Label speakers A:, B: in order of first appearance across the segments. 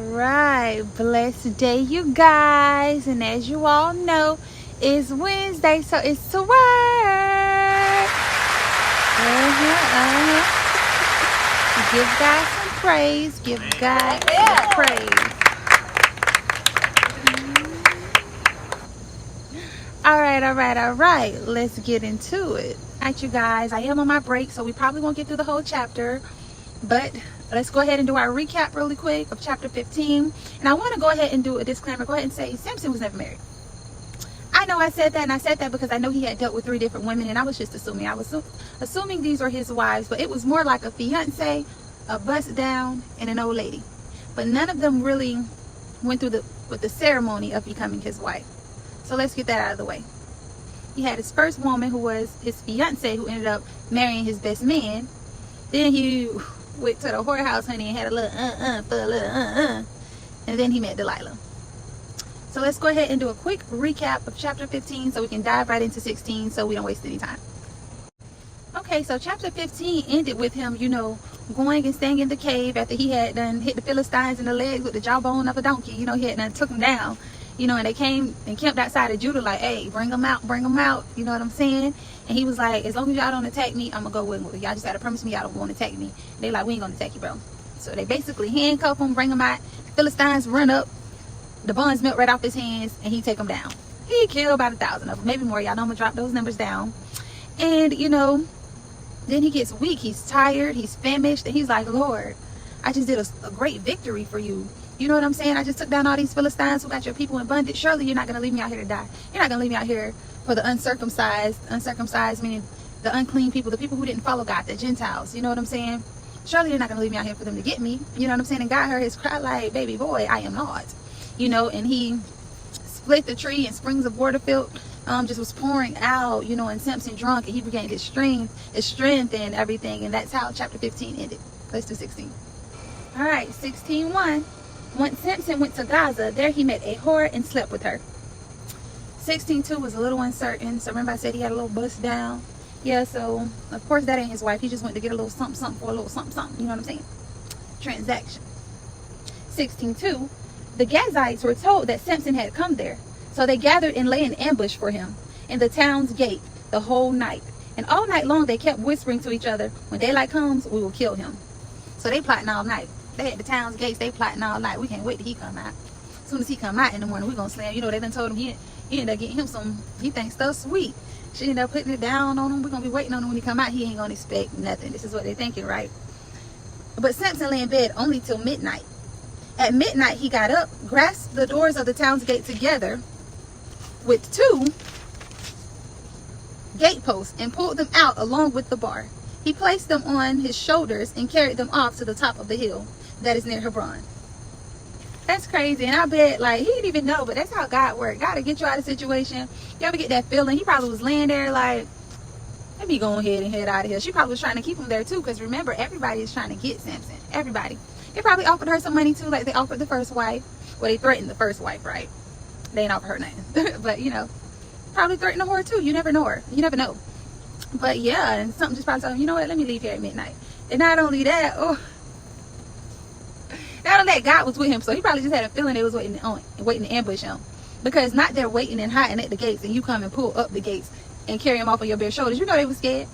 A: right, blessed day, you guys. And as you all know, it's Wednesday, so it's to work. Give God some praise. Give God some praise. All right. Let's get into it. All right, you guys, I am on my break, so we probably won't get through the whole chapter, but let's go ahead and do our recap really quick of chapter 15. And I want to go ahead and do a disclaimer. Go ahead and say Samson was never married. I know I said that, and I said that because I know he had dealt with 3 different women, and I was just assuming. I was assuming these were his wives, but it was more like a fiance, a bust down, and an old lady. But none of them really went through with the ceremony of becoming his wife. So let's get that out of the way. He had his first woman, who was his fiance, who ended up marrying his best man. Then he went to the whorehouse, honey, and had a little and then he met Delilah. So let's go ahead and do a quick recap of chapter 15 so we can dive right into 16 so we don't waste any time. Okay, so chapter 15 ended with him, going and staying in the cave after he had done hit the Philistines in the legs with the jawbone of a donkey. He had done took them down. And they came and camped outside of Judah like, hey, bring them out. You know what I'm saying? And he was like, as long as y'all don't attack me, I'm going to go with y'all. Just got to promise me y'all don't want to attack me. They like, we ain't going to attack you, bro. So they basically handcuff him, bring him out. Philistines run up. The buns melt right off his hands, and he take them down. He killed about 1,000 of them, maybe more. Y'all know I'm going to drop those numbers down. And, then he gets weak. He's tired. He's famished. And he's like, Lord, I just did a great victory for you. You know what I'm saying? I just took down all these Philistines who got your people in bondage. Surely you're not going to leave me out here to die. You're not going to leave me out here for the uncircumcised. Uncircumcised meaning the unclean people, the people who didn't follow God, the Gentiles. You know what I'm saying? Surely you're not going to leave me out here for them to get me. You know what I'm saying? And God heard his cry like, baby boy, I am not. And he split the tree and springs of water just was pouring out, and Samson drunk, and he regained his strength and everything. And that's how chapter 15 ended. Let's do 16. All right, 16:1. Once Samson went to Gaza, there he met a whore and slept with her. 16:2 was a little uncertain. So remember I said he had a little bust down? Yeah, so of course that ain't his wife. He just went to get a little something for a little something. You know what I'm saying? Transaction. 16:2. The Gazites were told that Samson had come there. So they gathered and lay in ambush for him in the town's gate the whole night. And all night long they kept whispering to each other, when daylight comes, we will kill him. So they plotting all night. They at the town's gates, they plotting all night. We can't wait till he come out. As soon as he come out in the morning, we gonna slam. They done told him he ended up getting him some, he thinks stuff sweet. She ended up putting it down on him. We're gonna be waiting on him when he come out. He ain't gonna expect nothing. This is what they thinking, right? But Samson lay in bed only till midnight. At midnight, he got up, grasped the doors of the town's gate together with 2 gateposts and pulled them out along with the bar. He placed them on his shoulders and carried them off to the top of the hill that is near Hebron. That's crazy. And I bet, he didn't even know, but that's how God works. God will get you out of the situation. You ever get that feeling? He probably was laying there like, let me go ahead and head out of here. She probably was trying to keep him there too, because remember, everybody is trying to get Samson. Everybody. They probably offered her some money too, like they offered the first wife. Well, they threatened the first wife, right? They ain't offer her nothing. But, probably threatened the whore too. You never know her. You never know. But yeah, and something just probably told him, you know what, let me leave here at midnight. And not only that, not only that, God was with him, so he probably just had a feeling they was waiting to ambush him. Because not they're waiting and hiding at the gates, and you come and pull up the gates and carry him off on your bare shoulders. They was scared.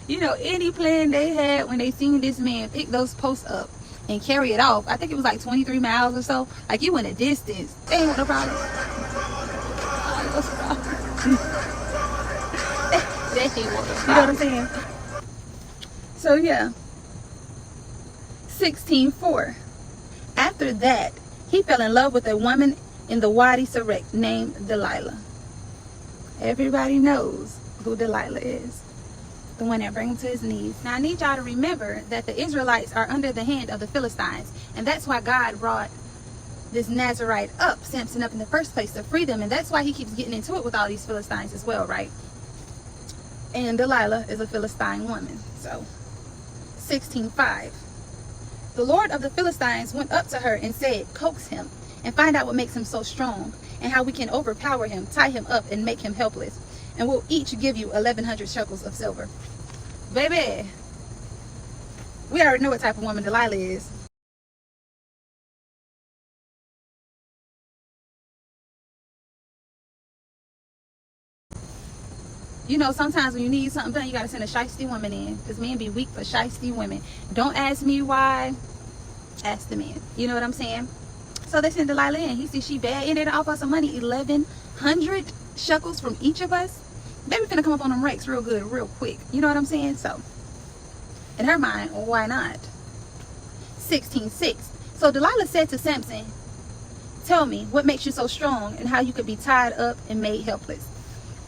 A: Any plan they had when they seen this man pick those posts up and carry it off, I think it was like 23 miles or so. Like, you went a distance. They ain't want no problem. They ain't want no problem. You know what I'm saying? So yeah. 16:4. After that, he fell in love with a woman in the Wadi Sarek named Delilah. Everybody knows who Delilah is. The one that brings him to his knees. Now I need y'all to remember that the Israelites are under the hand of the Philistines. And that's why God brought this Nazarite Samson up in the first place, to free them. And that's why he keeps getting into it with all these Philistines as well, right? And Delilah is a Philistine woman. So 16:5. The Lord of the Philistines went up to her and said, coax him and find out what makes him so strong, and how we can overpower him, tie him up, and make him helpless. And we'll each give you 1,100 shekels of silver. Baby, we already know what type of woman Delilah is. You know, sometimes when you need something done, you got to send a shiesty woman in. Because men be weak for shiesty women. Don't ask me why. Ask the man. You know what I'm saying? So they send Delilah in. He sees she bad. And they offer some money. 1,100 shekels from each of us. Baby finna come up on them rakes real good, real quick. You know what I'm saying? So, in her mind, why not? 16:6. So Delilah said to Samson, tell me what makes you so strong and how you could be tied up and made helpless.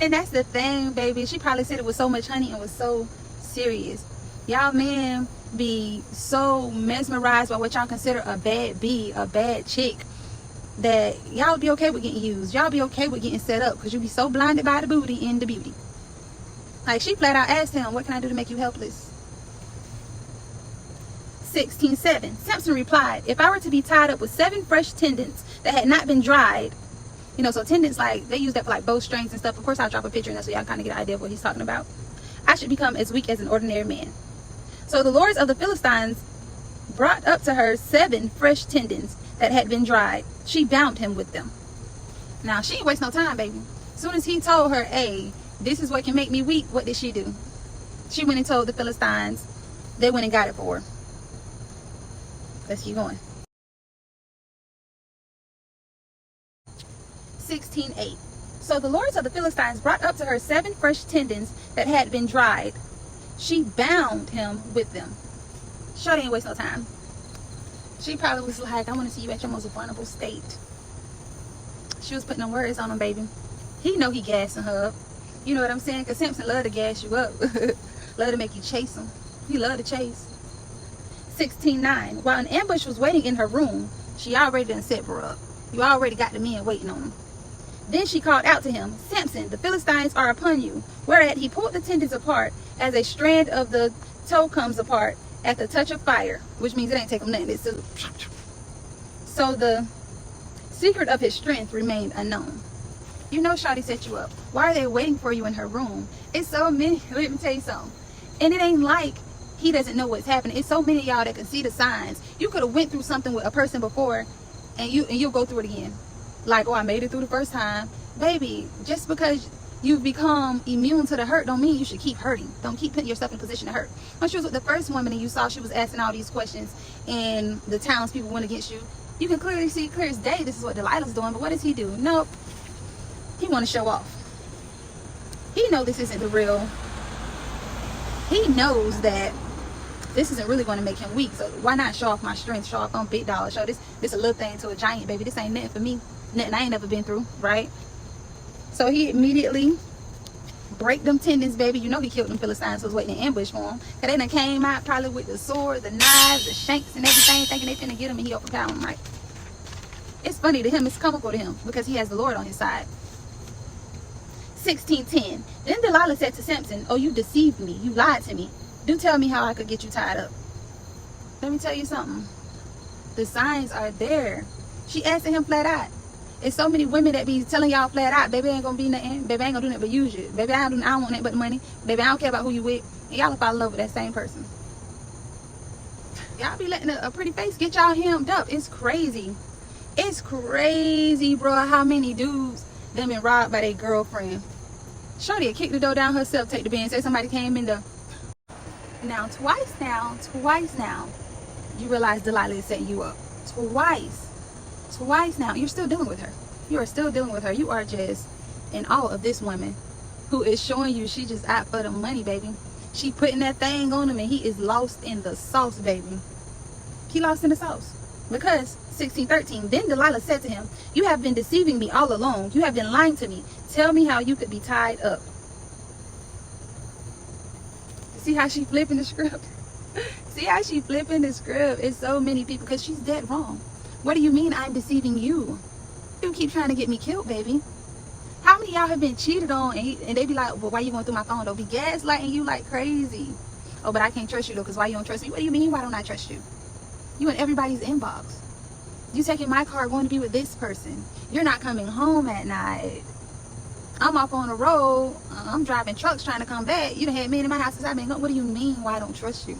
A: And that's the thing, baby. She probably said it with so much honey and was so serious. Y'all men be so mesmerized by what y'all consider a bad bee, a bad chick, that y'all be okay with getting used. Y'all be okay with getting set up because you be so blinded by the booty and the beauty. Like, she flat out asked him, what can I do to make you helpless? 16:7. Samson replied, if I were to be tied up with 7 fresh tendons that had not been dried, you know, so tendons, like, they use that for like bowstrings and stuff. Of course, I'll drop a picture in there so y'all kind of get an idea of what he's talking about. I should become as weak as an ordinary man. So the lords of the Philistines brought up to her 7 fresh tendons that had been dried. She bound him with them. Now, she ain't waste no time, baby. As soon as he told her, hey, this is what can make me weak, what did she do? She went and told the Philistines. They went and got it for her. Let's keep going. 16:8. So the lords of the Philistines brought up to her 7 fresh tendons that had been dried. She bound him with them. Sure, didn't waste no time. She probably was like, I want to see you at your most vulnerable state. She was putting them words on him, baby. He know he gassing her up. You know what I'm saying? Because Samson love to gas you up. Love to make you chase him. He love to chase. 16:9. While an ambush was waiting in her room, she already done set her up. You already got the men waiting on him. Then she called out to him, Samson, the Philistines are upon you. Whereat he pulled the tendons apart as a strand of the toe comes apart at the touch of fire, which means it ain't taking nothing. It's just... So the secret of his strength remained unknown. You know Shawty set you up. Why are they waiting for you in her room? It's so many. Let me tell you something. And it ain't like he doesn't know what's happening. It's so many of y'all that can see the signs. You could have went through something with a person before, and you'll go through it again. Like, oh, I made it through the first time. Baby, just because you've become immune to the hurt don't mean you should keep hurting. Don't keep putting yourself in a position to hurt. When she was with the first woman and you saw she was asking all these questions and the townspeople went against you, you can clearly see, clear as day, this is what Delilah's doing. But what does he do? Nope. He want to show off. He know this isn't the real. He knows that this isn't really going to make him weak. So why not show off my strength? Show off on big dollar. Show this a little thing to a giant, baby. This ain't nothing for me. Nothing I ain't never been through, right? So he immediately break them tendons, baby. You know he killed them Philistines who was waiting in ambush for him. Cause they done came out probably with the sword, the knives, the shanks, and everything, thinking they finna get him, and he overpowered him, right? It's funny to him. It's comical to him because he has the Lord on his side. 16:10. Then Delilah said to Samson, oh, you deceived me. You lied to me. Do tell me how I could get you tied up. Let me tell you something. The signs are there. She asked him flat out. It's so many women that be telling y'all flat out, baby ain't gonna be nothing. Baby ain't gonna do nothing but use you. Baby, I don't want nothing but the money. Baby, I don't care about who you with. And y'all will fall in love with that same person. Y'all be letting a pretty face get y'all hemmed up. It's crazy. It's crazy, bro, how many dudes them been robbed by their girlfriend. Shorty will kick the door down herself, take the bed, and say somebody came in the... Now, twice now, you realize Delilah is setting you up. Twice now. You're still dealing with her. You are still dealing with her. You are just in awe of this woman who is showing you she just out for the money, baby. She putting that thing on him and he is lost in the sauce, baby. He lost in the sauce. Because 16:13, then Delilah said to him, you have been deceiving me all along. You have been lying to me. Tell me how you could be tied up. See how she flipping the script? See how she flipping the script? It's so many people because she's dead wrong. What do you mean I'm deceiving you? You keep trying to get me killed, baby. How many of y'all have been cheated on and they be like, well, why you going through my phone? They'll be gaslighting you like crazy. Oh, but I can't trust you though, because why you don't trust me? What do you mean, why don't I trust you? You in everybody's inbox. You taking my car going to be with this person. You're not coming home at night. I'm off on the road. I'm driving trucks trying to come back. You done had men in my house since I've been gone. What do you mean why I don't trust you?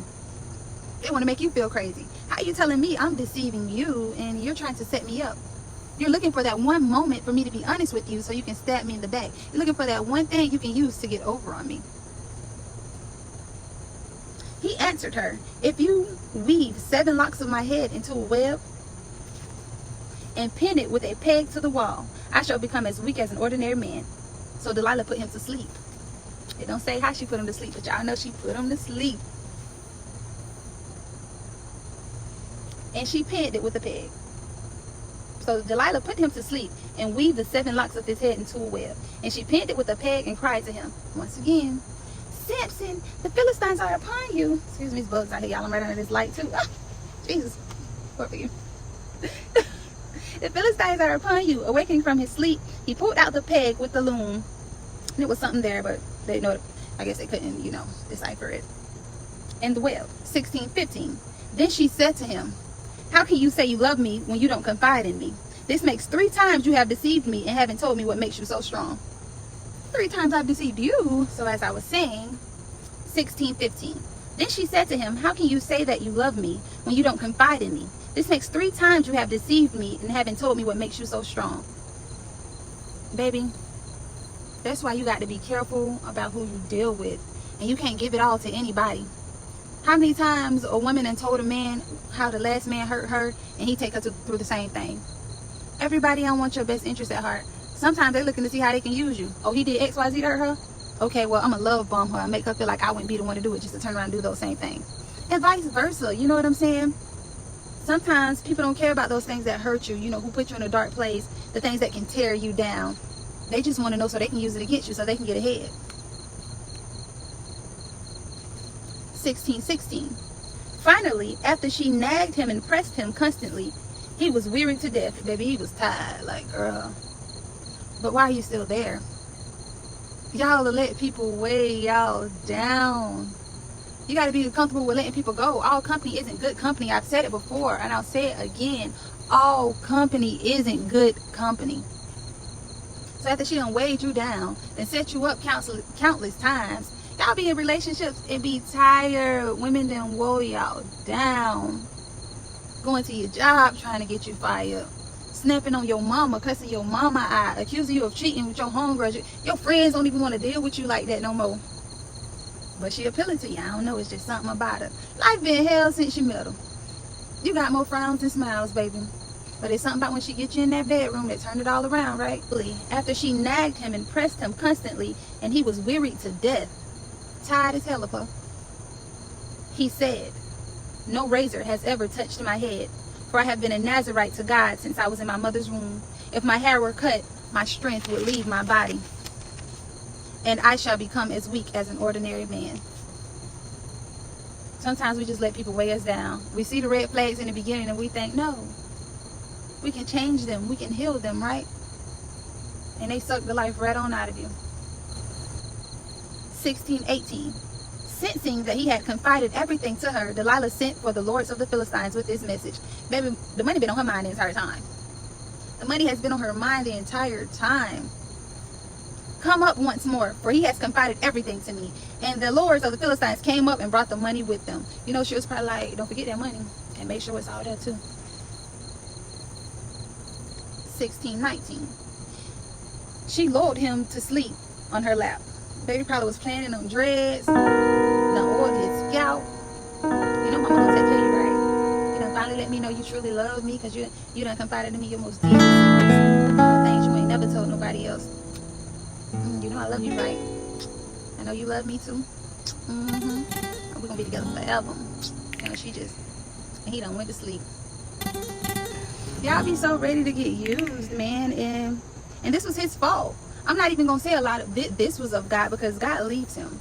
A: They want to make you feel crazy. How you telling me I'm deceiving you and you're trying to set me up? You're looking for that one moment for me to be honest with you so you can stab me in the back. You're looking for that one thing you can use to get over on me. He answered her, if you weave 7 locks of my head into a web and pin it with a peg to the wall, I shall become as weak as an ordinary man. So Delilah put him to sleep. It don't say how she put him to sleep, but y'all know she put him to sleep. And she pinned it with a peg. So Delilah put him to sleep and weaved the 7 locks of his head into a web. And she pinned it with a peg and cried to him once again, Samson, the Philistines are upon you. Excuse me, it's bugs out here, y'all. I'm right under this light too. Oh, Jesus, poor for you. The Philistines are upon you. Awakening from his sleep, he pulled out the peg with the loom. And it was something there, but they know. I guess they couldn't, decipher it. And the web. 16:15. Then she said to him, how can you say you love me when you don't confide in me? This makes 3 times you have deceived me and haven't told me what makes you so strong. 3 times I've deceived you. So as I was saying, 16:15. Then she said to him, how can you say that you love me when you don't confide in me? This makes 3 times you have deceived me and haven't told me what makes you so strong. Baby, that's why you got to be careful about who you deal with. And you can't give it all to anybody. How many times a woman done told a man how the last man hurt her and he take her through the same thing? Everybody don't want your best interest at heart. Sometimes they're looking to see how they can use you. Oh, he did X, Y, Z to hurt her? Okay, well, I'm going to love bomb her and make her feel like I wouldn't be the one to do it, just to turn around and do those same things. And vice versa, you know what I'm saying? Sometimes people don't care about those things that hurt you, who put you in a dark place, the things that can tear you down. They just want to know so they can use it against you so they can get ahead. 16:16. Finally, after she nagged him and pressed him constantly, he was wearied to death. Baby, he was tired, like, girl. But why are you still there? Y'all let people weigh y'all down. You got to be comfortable with letting people go. All company isn't good company. I've said it before, and I'll say it again. All company isn't good company. So after she done weighed you down and set you up countless times, y'all be in relationships and be tired. Women done wore y'all down. Going to your job trying to get you fired. Snapping on your mama, cussing your mama out, accusing you of cheating with your homegirls. Your friends don't even want to deal with you like that no more. But she appealing to you. I don't know. It's just something about her. Life been hell since you met her. You got more frowns than smiles, baby. But it's something about when she gets you in that bedroom that turned it all around, right? After she nagged him and pressed him constantly, and he was wearied to death, tired as hell of her, he said, no razor has ever touched my head, for I have been a Nazarite to God since I was in my mother's womb. If my hair were cut, my strength would leave my body, and I shall become as weak as an ordinary man. Sometimes we just let people weigh us down. We see the red flags in the beginning and we think, no, we can change them. We can heal them, right? And they suck the life right on out of you. 16:18. Sensing that he had confided everything to her, Delilah sent for the lords of the Philistines with this message. Baby, the money been on her mind the entire time. The money has been on her mind the entire time. Come up once more, for he has confided everything to me. And the lords of the Philistines came up and brought the money with them. She was probably like, don't forget that money and make sure it's all there too. 16:19. She lulled him to sleep on her lap. Baby probably was planning on dreads, done oiled his scalp. Mama gonna take care of you, right? Finally let me know you truly love me, because you done confided to me your most deepest secrets, things you ain't never told nobody else. I love you, right? I know you love me too. We're gonna be together forever. He done went to sleep. Y'all be so ready to get used, man, and this was his fault. I'm not even gonna say a lot of this was of God, because God leads him.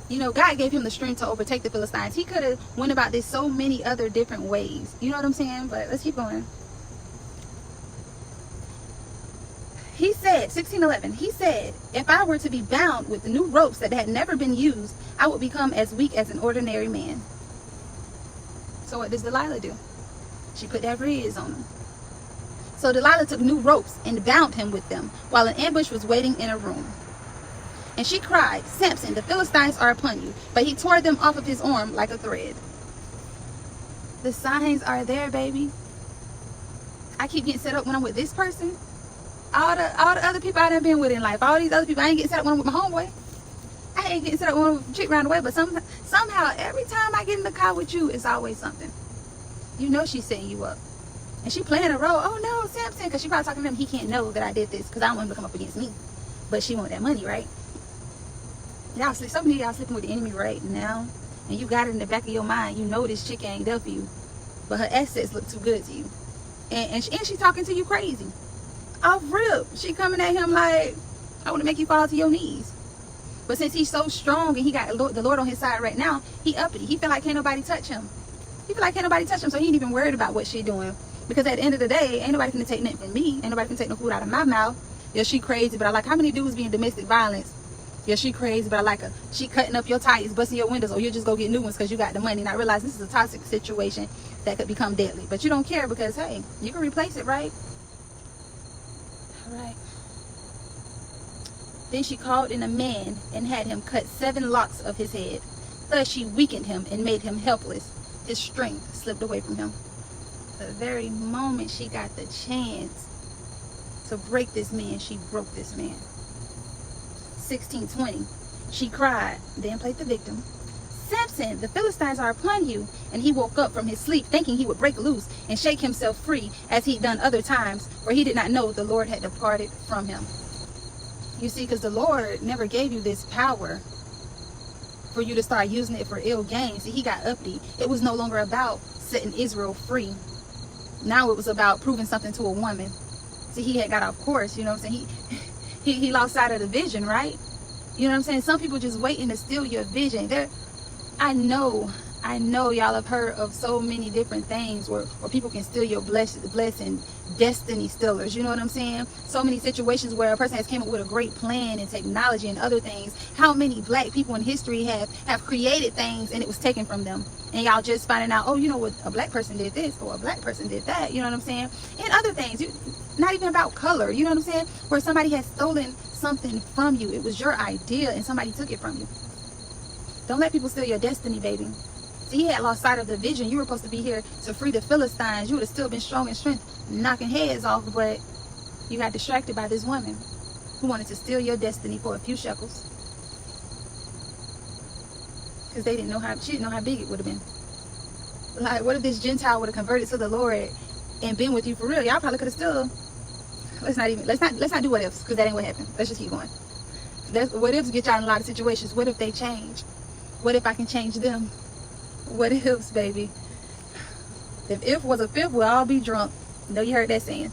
A: God gave him the strength to overtake the Philistines. He could have went about this so many other different ways. You know what I'm saying? But let's keep going. He said, 16:11, he said, if I were to be bound with new ropes that had never been used, I would become as weak as an ordinary man. So what does Delilah do? She put that riz on him. So Delilah took new ropes and bound him with them, while an ambush was waiting in a room. And she cried, Samson, the Philistines are upon you. But he tore them off of his arm like a thread. The signs are there, baby. I keep getting set up when I'm with this person. All the other people I done been with in life, all these other people, I ain't getting set up when I'm with my homeboy. I ain't getting set up when I'm with a chick around the way. But somehow, every time I get in the car with you, it's always something. You know she's setting you up. And she playing a role. Oh no, Samson, because she probably talking to him. He can't know that I did this because I don't want him to come up against me. But she want that money, right? Y'all sleep. Some of y'all sleeping with the enemy right now, and you got it in the back of your mind. You know this chick ain't there for you, but her assets look too good to you, and she talking to you crazy, off rip. She coming at him like, I want to make you fall to your knees. But since he's so strong and he got the Lord on his side right now, he uppity. He feel like can't nobody touch him. He feel like can't nobody touch him, so he ain't even worried about what she doing. Because at the end of the day, ain't nobody gonna take nothing from me. Ain't nobody gonna take no food out of my mouth. Yeah, she crazy, but I like how many dudes be in domestic violence. Yeah, she crazy, but I like her. She cutting up your tires, busting your windows, or you'll just go get new ones because you got the money. Not realize this is a toxic situation that could become deadly. But you don't care because, hey, you can replace it, right? All right. Then she called in a man and had him cut 7 locks of his head. Thus she weakened him and made him helpless. His strength slipped away from him. The very moment she got the chance to break this man, she broke this man. 16:20. She cried, then played the victim. Samson, the Philistines are upon you. And he woke up from his sleep, thinking he would break loose and shake himself free, as he'd done other times, for he did not know the Lord had departed from him. You see, because the Lord never gave you this power for you to start using it for ill gain. See, he got uppity. It was no longer about setting Israel free. Now it was about proving something to a woman. See, he had got off course, you know what I'm saying? He lost sight of the vision, right? You know what I'm saying? Some people just waiting to steal your vision. I know y'all have heard of so many different things where people can steal your blessing, destiny stealers, you know what I'm saying? So many situations where a person has came up with a great plan and technology and other things. How many black people in history have created things and it was taken from them? And y'all just finding out, oh, you know what, a black person did this or a black person did that, you know what I'm saying? And other things, not even about color, you know what I'm saying? Where somebody has stolen something from you. It was your idea and somebody took it from you. Don't let people steal your destiny, baby. See, he had lost sight of the vision. You were supposed to be here to free the Philistines. You would have still been strong in strength, knocking heads off, but you got distracted by this woman who wanted to steal your destiny for a few shekels. Because she didn't know how big it would have been. Like, what if this Gentile would have converted to the Lord and been with you for real? Y'all probably could have still. Let's not do what ifs, because that ain't what happened. Let's just keep going. What ifs get y'all in a lot of situations. What if they change? What if I can change them? What ifs, baby? If was a fifth, we'll all be drunk. I know you heard that saying.